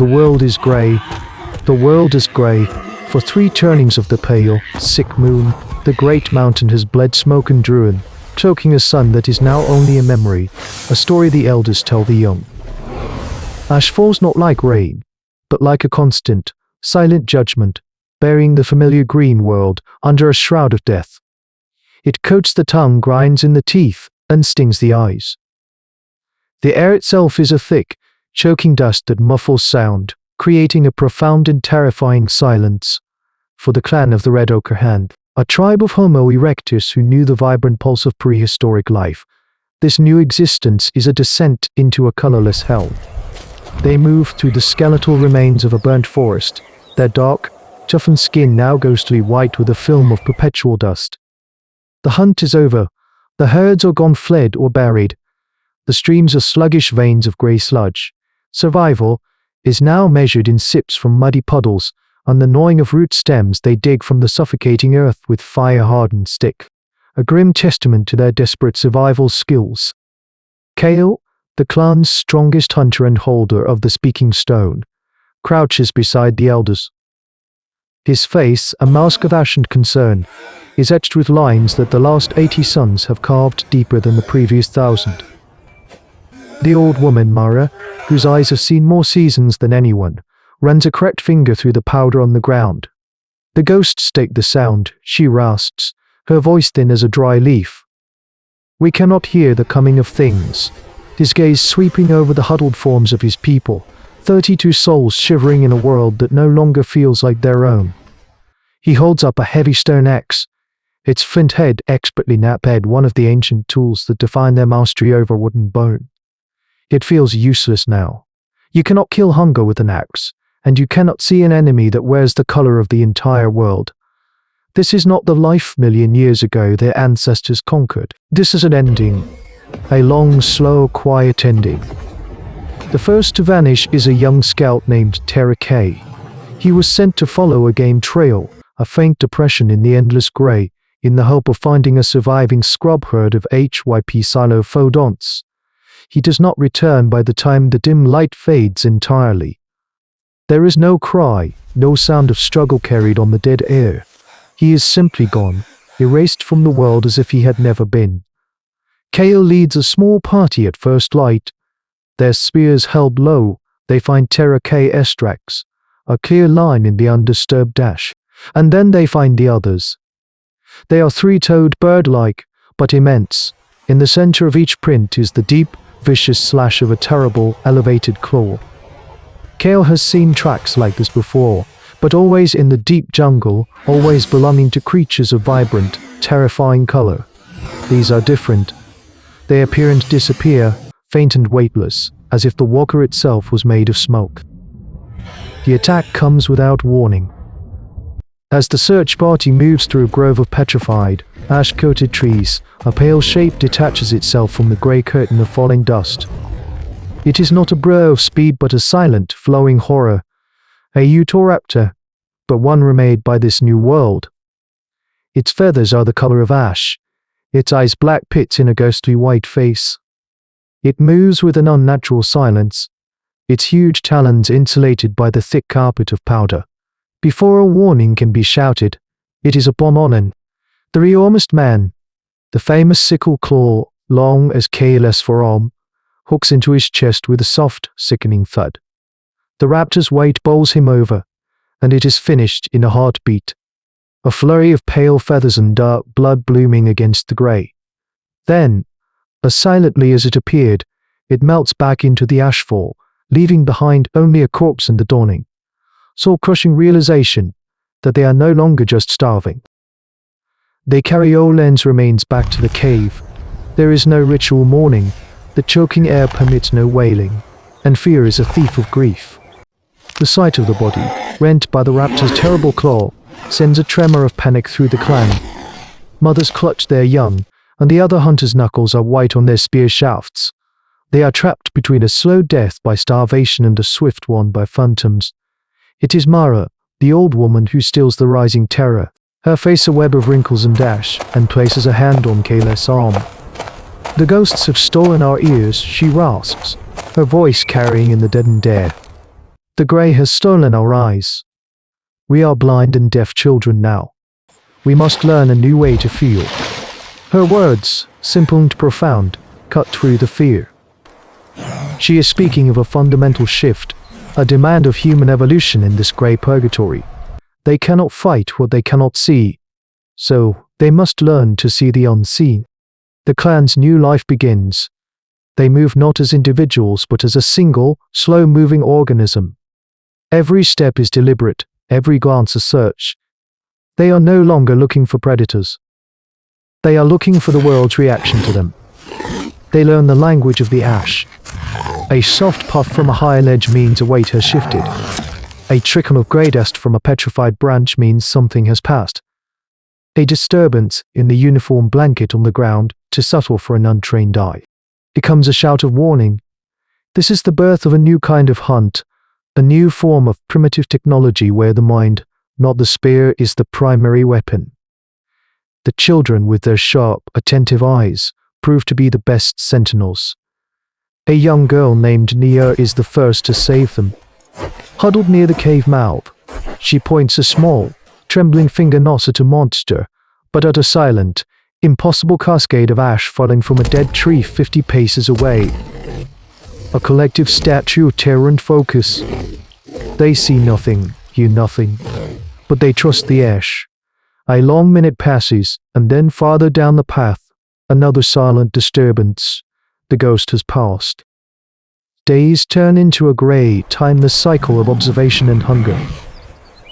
The world is grey. The world is grey. For 3 turnings of the pale, sick moon, the great mountain has bled smoke and ruin, choking a sun that is now only a memory, a story the elders tell the young. Ash falls not like rain, but like a constant, silent judgment, burying the familiar green world under a shroud of death. It coats the tongue, grinds in the teeth, and stings the eyes. The air itself is a thick, choking dust that muffles sound, creating a profound and terrifying silence. For the clan of the Red Ochre Hand, a tribe of Homo erectus who knew the vibrant pulse of prehistoric life, this new existence is a descent into a colorless hell. They move through the skeletal remains of a burnt forest, their dark, toughened skin now ghostly white with a film of perpetual dust. The hunt is over. The herds are gone, fled or buried. The streams are sluggish veins of grey sludge. Survival is now measured in sips from muddy puddles and the gnawing of root stems they dig from the suffocating earth with fire-hardened stick, a grim testament to their desperate survival skills. Kale, the clan's strongest hunter and holder of the speaking stone, crouches beside the elders. His face, a mask of ash and concern, is etched with lines that the last 80 suns have carved deeper than the previous 1,000. The old woman, Mara, whose eyes have seen more seasons than anyone, runs a cracked finger through the powder on the ground. The ghosts take the sound, she rasps, her voice thin as a dry leaf. We cannot hear the coming of things. His gaze sweeping over the huddled forms of his people, 32 souls shivering in a world that no longer feels like their own. He holds up a heavy stone axe, its flint head expertly knapped, one of the ancient tools that define their mastery over wood and bone. It feels useless now. You cannot kill hunger with an axe, and you cannot see an enemy that wears the color of the entire world. This is not the life million years ago their ancestors conquered. This is an ending. A long, slow, quiet ending. The first to vanish is a young scout named Terra K. He was sent to follow a game trail, a faint depression in the endless grey, in the hope of finding a surviving scrub herd of hypsilophodonts. He does not return by the time the dim light fades entirely. There is no cry, no sound of struggle carried on the dead air. He is simply gone, erased from the world as if he had never been. Kale leads a small party at first light. Their spears held low, they find Terra K Estrax, a clear line in the undisturbed dash, and then they find the others. They are 3-toed bird-like, but immense. In the center of each print is the deep, vicious slash of a terrible, elevated claw. Kale has seen tracks like this before, but always in the deep jungle, always belonging to creatures of vibrant, terrifying color. These are different. They appear and disappear, faint and weightless, as if the walker itself was made of smoke. The attack comes without warning. As the search party moves through a grove of petrified, ash-coated trees, a pale shape detaches itself from the grey curtain of falling dust. It is not a blur of speed but a silent, flowing horror. A Utahraptor, but one remade by this new world. Its feathers are the color of ash, its eyes black pits in a ghostly white face. It moves with an unnatural silence, its huge talons insulated by the thick carpet of powder. Before a warning can be shouted, it is upon Onan, the enormous man. The famous sickle claw, long as Kale's forearm, hooks into his chest with a soft, sickening thud. The raptor's weight bowls him over, and it is finished in a heartbeat. A flurry of pale feathers and dark blood blooming against the grey. Then, as silently as it appeared, it melts back into the ashfall, leaving behind only a corpse and the dawning, soul-crushing realization that they are no longer just starving. They carry Olen's remains back to the cave. There is no ritual mourning, the choking air permits no wailing, and fear is a thief of grief. The sight of the body, rent by the raptor's terrible claw, sends a tremor of panic through the clan. Mothers clutch their young, and the other hunters' knuckles are white on their spear shafts. They are trapped between a slow death by starvation and a swift one by phantoms. It is Mara, the old woman who stills the rising terror, her face a web of wrinkles and ash, and places a hand on Kale's arm. The ghosts have stolen our ears, she rasps, her voice carrying in the deadened air. The grey has stolen our eyes. We are blind and deaf children now. We must learn a new way to feel. Her words, simple and profound, cut through the fear. She is speaking of a fundamental shift, a demand of human evolution in this grey purgatory. They cannot fight what they cannot see, so they must learn to see the unseen. The clan's new life begins. They move not as individuals but as a single, slow-moving organism. Every step is deliberate, every glance a search. They are no longer looking for predators. They are looking for the world's reaction to them. They learn the language of the ash. A soft puff from a high ledge means a weight has shifted. A trickle of grey dust from a petrified branch means something has passed. A disturbance in the uniform blanket on the ground, too subtle for an untrained eye, becomes a shout of warning. This is the birth of a new kind of hunt, a new form of primitive technology where the mind, not the spear, is the primary weapon. The children with their sharp, attentive eyes prove to be the best sentinels. A young girl named Nia is the first to save them. Huddled near the cave mouth, she points a small, trembling finger not at a monster, but at a silent, impossible cascade of ash falling from a dead tree 50 paces away. A collective statue of terror and focus. They see nothing, hear nothing, but they trust the ash. A long minute passes, and then farther down the path, another silent disturbance. The ghost has passed. Days turn into a grey, timeless cycle of observation and hunger.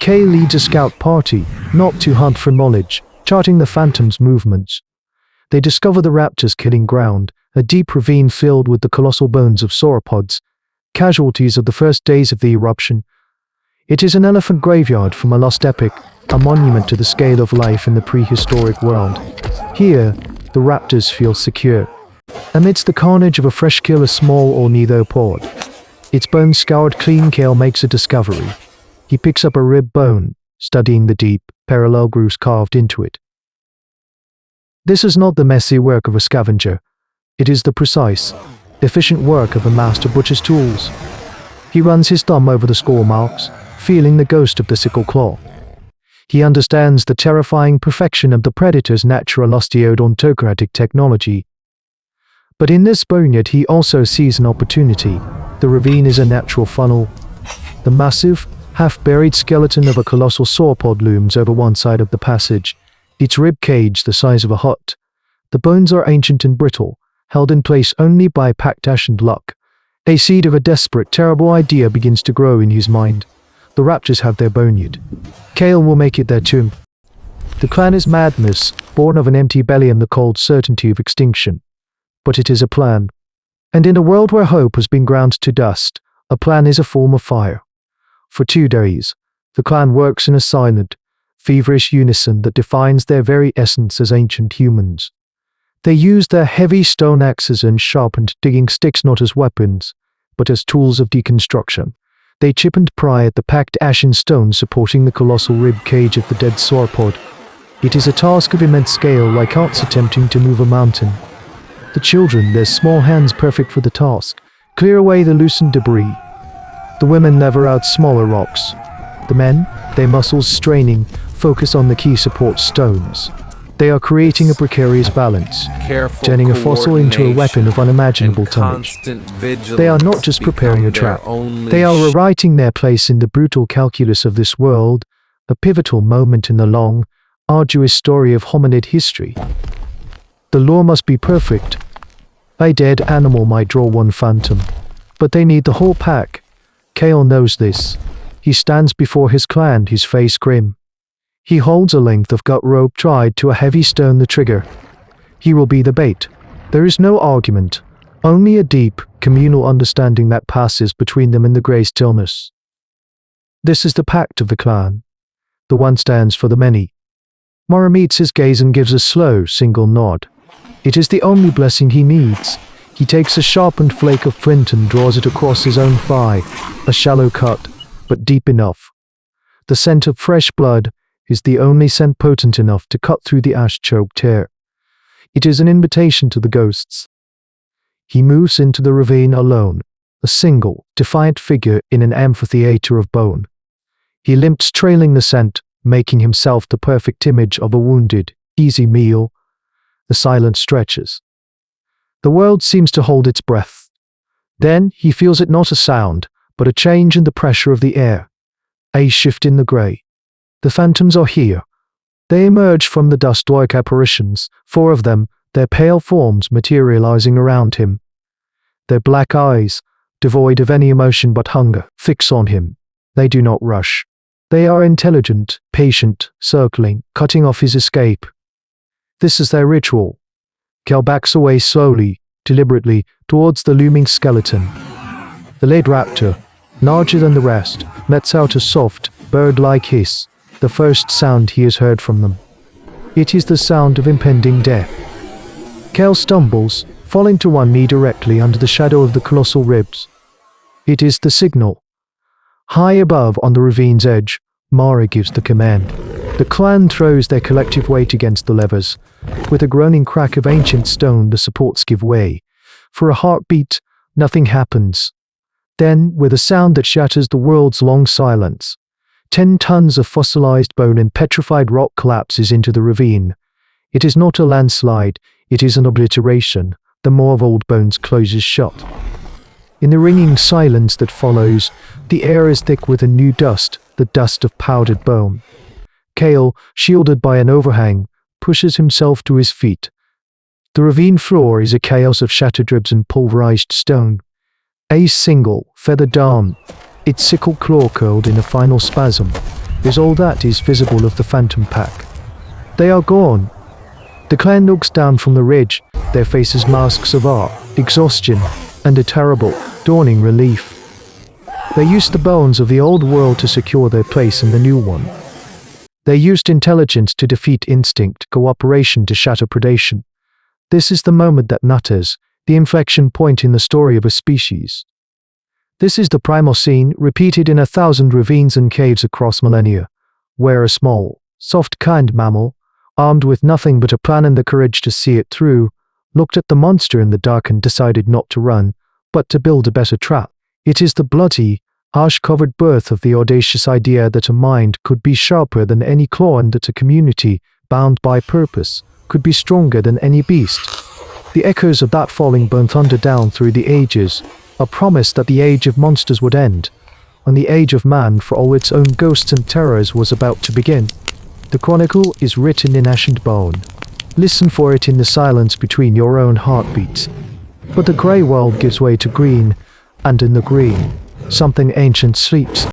Kay leads a scout party, not to hunt for knowledge, charting the phantom's movements. They discover the raptors' killing ground, a deep ravine filled with the colossal bones of sauropods, casualties of the first days of the eruption. It is an elephant graveyard from a lost epoch, a monument to the scale of life in the prehistoric world. Here, the raptors feel secure. Amidst the carnage of a fresh kill, a small ornithopod. Its bones scoured clean, Kale makes a discovery. He picks up a rib bone, studying the deep, parallel grooves carved into it. This is not the messy work of a scavenger. It is the precise, efficient work of a master butcher's tools. He runs his thumb over the score marks, feeling the ghost of the sickle claw. He understands the terrifying perfection of the predator's natural osteodontocratic technology. But in this boneyard he also sees an opportunity. The ravine is a natural funnel. The massive, half-buried skeleton of a colossal sauropod looms over one side of the passage, its rib cage the size of a hut. The bones are ancient and brittle, held in place only by packed ash and luck. A seed of a desperate, terrible idea begins to grow in his mind. The raptors have their boneyard. Kale will make it their tomb. The clan is madness, born of an empty belly and the cold certainty of extinction. But it is a plan. And in a world where hope has been ground to dust, a plan is a form of fire. For 2 days, the clan works in a silent, feverish unison that defines their very essence as ancient humans. They use their heavy stone axes and sharpened digging sticks not as weapons, but as tools of deconstruction. They chip and pry at the packed ash and stone supporting the colossal rib cage of the dead sauropod. It is a task of immense scale, like ants attempting to move a mountain. The children, their small hands perfect for the task, clear away the loosened debris. The women lever out smaller rocks. The men, their muscles straining, focus on the key support stones. They are creating a precarious balance, turning a fossil into a weapon of unimaginable tonnage. They are not just preparing a trap, they are rewriting their place in the brutal calculus of this world, a pivotal moment in the long, arduous story of hominid history. The law must be perfect. A dead animal might draw one phantom, but they need the whole pack. Kale knows this. He stands before his clan, his face grim. He holds a length of gut rope tied to a heavy stone, the trigger. He will be the bait. There is no argument, only a deep, communal understanding that passes between them in the grey stillness. This is the pact of the clan. The one stands for the many. Mara meets his gaze and gives a slow, single nod. It is the only blessing he needs. He takes a sharpened flake of flint and draws it across his own thigh, a shallow cut, but deep enough. The scent of fresh blood is the only scent potent enough to cut through the ash-choked hair. It is an invitation to the ghosts. He moves into the ravine alone, a single, defiant figure in an amphitheater of bone. He limps trailing the scent, making himself the perfect image of a wounded, easy meal. The silence stretches. The world seems to hold its breath. Then he feels it not a sound, but a change in the pressure of the air. A shift in the grey. The phantoms are here. They emerge from the dust like apparitions, 4 of them, their pale forms materializing around him. Their black eyes, devoid of any emotion but hunger, fix on him. They do not rush. They are intelligent, patient, circling, cutting off his escape. This is their ritual. Kel backs away slowly, deliberately, towards the looming skeleton. The lead raptor, larger than the rest, lets out a soft, bird-like hiss, the first sound he has heard from them. It is the sound of impending death. Kel stumbles, falling to one knee directly under the shadow of the colossal ribs. It is the signal. High above on the ravine's edge, Mara gives the command. The clan throws their collective weight against the levers. With a groaning crack of ancient stone, the supports give way. For a heartbeat, nothing happens. Then, with a sound that shatters the world's long silence, 10 tons of fossilized bone and petrified rock collapses into the ravine. It is not a landslide, it is an obliteration. The maw of old bones closes shut. In the ringing silence that follows, the air is thick with a new dust, the dust of powdered bone. Kale, shielded by an overhang, pushes himself to his feet. The ravine floor is a chaos of shattered ribs and pulverized stone. A single, feathered arm, its sickle claw curled in a final spasm, is all that is visible of the phantom pack. They are gone. The clan looks down from the ridge, their faces masks of awe, exhaustion, and a terrible, dawning relief. They used the bones of the old world to secure their place in the new one. They used intelligence to defeat instinct, cooperation to shatter predation. This is the moment that matters, the inflection point in the story of a species. This is the primal scene, repeated in 1,000 ravines and caves across millennia, where a small, soft-kind mammal, armed with nothing but a plan and the courage to see it through, looked at the monster in the dark and decided not to run, but to build a better trap. It is the bloody, ash-covered birth of the audacious idea that a mind could be sharper than any claw and that a community, bound by purpose, could be stronger than any beast. The echoes of that falling bone thunder down through the ages, a promise that the age of monsters would end, when the age of man, for all its own ghosts and terrors, was about to begin. The chronicle is written in ash and bone. Listen for it in the silence between your own heartbeats. But the grey world gives way to green, and in the green, something ancient sleeps.